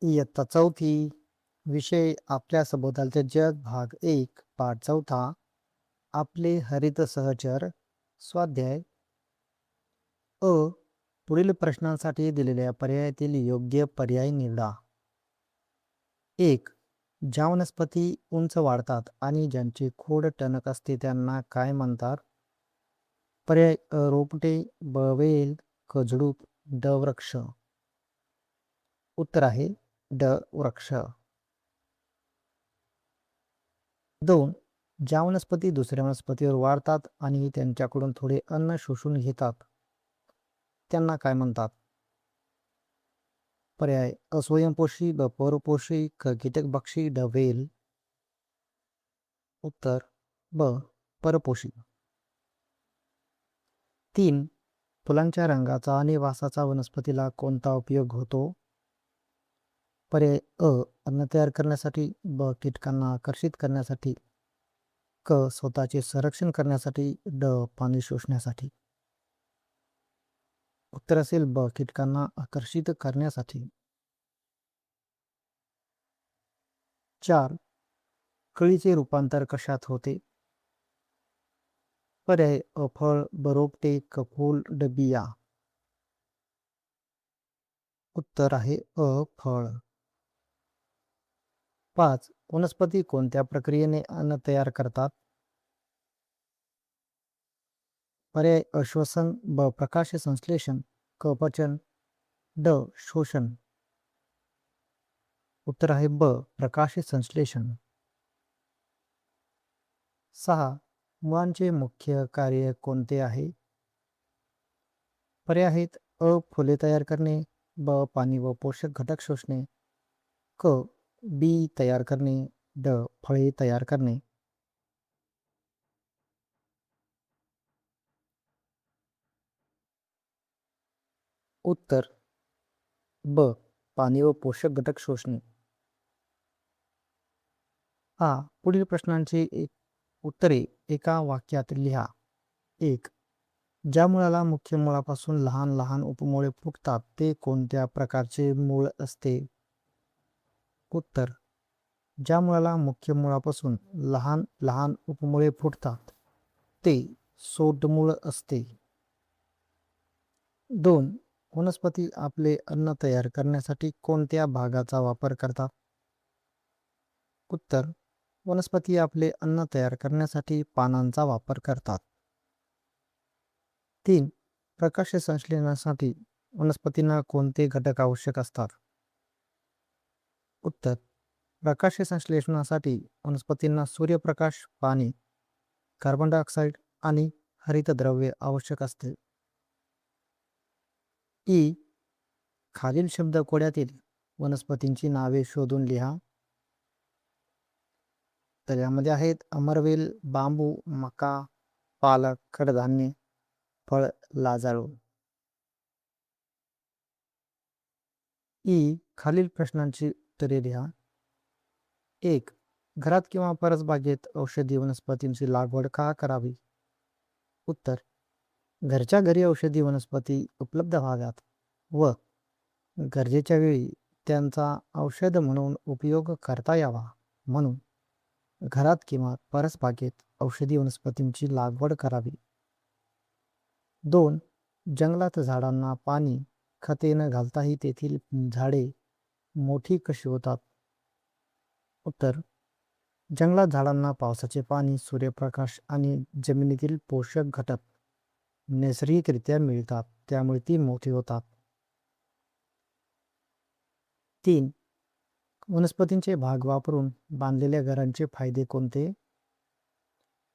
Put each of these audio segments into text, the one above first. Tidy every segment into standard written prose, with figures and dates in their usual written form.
इयत्ता चौथी. विषय आपल्या सभोवतालचे जग, भाग 1, पाठ 4. आपले हरित सहचर. स्वाध्याय. अ. पुढील प्रश्नांसाठी दिलेल्या पर्यायातील योग्य पर्याय निवडा. 1. ज्या वनस्पती उंच वाढतात आणि ज्यांची खोड टणक असते त्यांना काय म्हणतात? पर्याय अ. रोपटे, ब. वेल, क. झुडूप, ड. वृक्ष. उत्तर आहे ड. वृक्ष. 2. ज्या वनस्पती दुसऱ्या वनस्पतीवर वाढतात आणि त्यांच्याकडून थोडे अन्न शोषून घेतात त्यांना काय म्हणतात? पर्याय अ. स्वयंपोषी, ब. परोपोषी, क. कीटकभक्षी, ड. वेल. उत्तर ब. परपोषी. 3. फुलांच्या रंगाचा आणि वासाचा वनस्पतीला कोणता उपयोग होतो? पर्याय अ. अन्न तयार करण्यासाठी, ब. कीटकांना आकर्षित करण्यासाठी, क. स्वतःचे संरक्षण करण्यासाठी, ड. पाणी शोषण्यासाठी. उत्तर असेल ब. कीटकांना आकर्षित करण्यासाठी. 4. कळीचे रूपांतर कशात होते? पर्याय अ. फळ, ब. रोपटे, क. फूल, ड. बिया. उत्तर आहे अ. फळ. 5. वनस्पती कोणत्या प्रक्रियेने अन्न तयार करतात? पर्याय अ. श्वसन, ब. प्रकाश संश्लेषण, क. पचन, ड. शोषण. उत्तर आहे ब. प्रकाश संश्लेषण. 6. मुळांचे मुख्य कार्य कोणते आहे? पर्याय आहेत अ. फुले तयार करणे, ब. पाणी व पोषक घटक शोषणे, क. बी तयार करणे, ड. फळे तयार करणे. उत्तर ब. पाणी व पोषक घटक शोषणे. हा. पुढील प्रश्नांची उत्तरे एका वाक्यात लिहा. 1. ज्या मुळाला मुख्य मुळापासून लहान लहान उपमुळे फुटतात ते कोणत्या प्रकारचे मूळ असते? उत्तर. ज्या मुळाला मुख्य मुळापासून लहान लहान उपमुळे फुटतात ते सोंडमूळ असते. 2. वनस्पती आपले अन्न तयार करण्यासाठी कोणत्या भागाचा वापर करतात? उत्तर. वनस्पती आपले अन्न तयार करण्यासाठी पानांचा वापर करतात. 3. प्रकाश संश्लेषणासाठी वनस्पतींना कोणते घटक आवश्यक असतात? उत्तर. प्रकाश संश्लेषणासाठी वनस्पतींना सूर्यप्रकाश, पाणी, कार्बन डायऑक्साईड आणि हरितद्रव्ये आवश्यक असते. ई. खालील शब्दकोड्यातील वनस्पतींची नावे शोधून लिहा. तर यामध्ये आहेत अमरवेल, बांबू, मका, पालक, कडधान्य, फळ, लाजाळू. ई. खालील प्रश्नांची उत्तरे लिहा. 1. घरात किंवा परसबागेत औषधी वनस्पतींची लागवड का करावी? उत्तर. घरच्या घरी औषधी वनस्पती उपलब्ध व्हाव्यात व गरजेच्या वेळी त्यांचा औषध म्हणून उपयोग करता यावा म्हणून घरात किंवा परसबागेत औषधी वनस्पतींची लागवड करावी. 2. जंगलात झाडांना पाणी, खते न घालताही तेथील झाडे मोठी कशी होतात? उत्तर. जंगलात झाडांना पावसाचे पाणी, सूर्यप्रकाश आणि जमिनीतील पोषक घटक नैसर्गिकरित्या मिळतात त्यामुळे ती मोठी होतात. 3. वनस्पतींचे भाग वापरून बांधलेल्या घरांचे फायदे कोणते?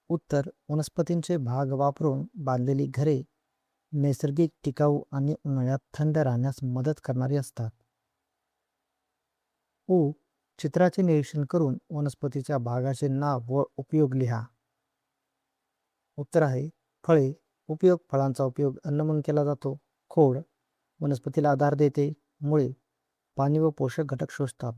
उत्तर. वनस्पतींचे भाग वापरून बांधलेली घरे नैसर्गिक, टिकाऊ आणि उन्हाळ्यात थंड राहण्यास मदत करणारी असतात. उ. चित्राचे निरीक्षण करून वनस्पतीच्या भागाचे नाव व उपयोग लिहा. उत्तर आहे फळे. उपयोग. फळांचा उपयोग अन्न म्हणून केला जातो. खोड वनस्पतीला आधार देते. मुळे पाणी व पोषक घटक शोषतात.